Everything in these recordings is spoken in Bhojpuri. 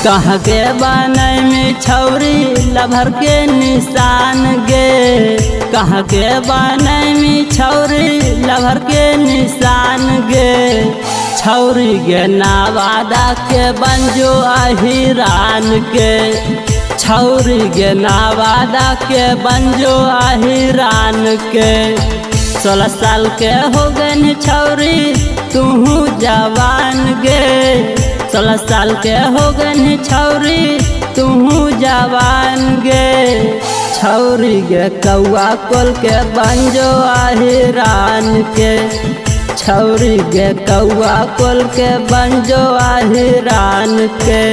कहाँ के बने में छौरी लभर के निशान गे। कहाँ के बने में छौरी लभर के निशान गे। छौरी गे नवादा के बंजो अहिरान के। छौरी गे नवादा के बंजो अहिरान के। 16 साल के हो गए छौरी तूहू जवान गे। 16 साल के हो गए छौरी तूहू जवान गे। छौरी गे कौआ कोल के बंजो अहिरान के। छौरी गे कौआ कोल के बंजो अहिरान के।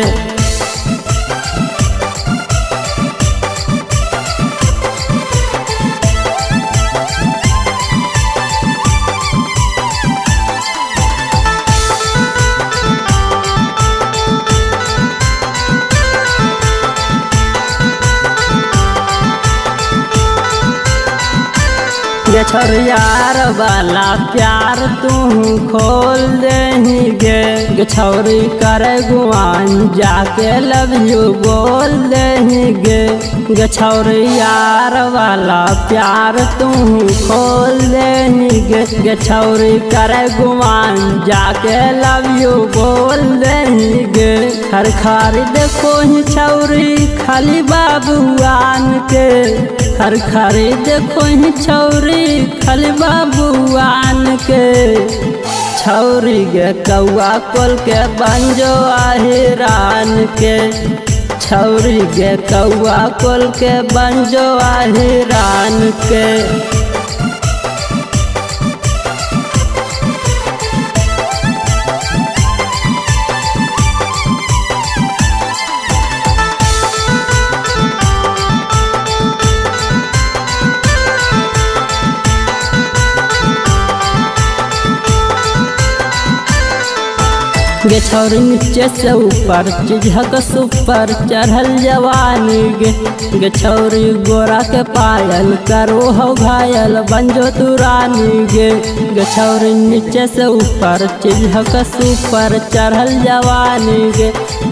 गे छौरियार वाला प्यार तू खोल देही गे। गे छौरी करे गुआन जाके लव यू बोल देही गे। गे छौरियार वाला प्यार तू खोल देही गे। गे छौरी करे गुआन जाके लव यू बोल देही गे। हर खारी देखो ही छौरी खाली बाबुआन के। हर खारी देखो ही छौरी खाली बाबुआन के। छौरी गे कौआ कोल के बंजो अहिरान के। छौरी गे कौआ कोल के बंजो अहिरान के। गे छौरी नीचे से ऊपर चिझक सुपर चढ़ल जवानी गे। गे छौरी गोरा के पायल करो हो घायल बंजो तुरानी गे। गे छौरी नीचे से ऊपर चिझक सुपर चढ़ल जवानी गे।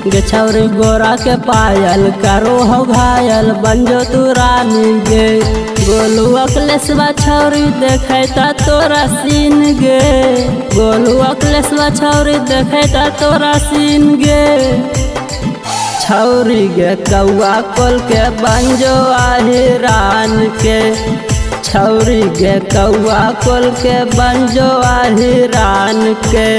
गे छौरी गोरा के पायल करो हो घायल बंजो तुरानी गे। गोलू अकलेशवा छौरी देखता तोरा सीन गे। गोलू अकलेशवा छौरी देखता तोरा सीन गे। छौरी गे कौआ कोल के बंजो अहिरान के। छौरी गे कौआ कोल के बंजो अहिरान के।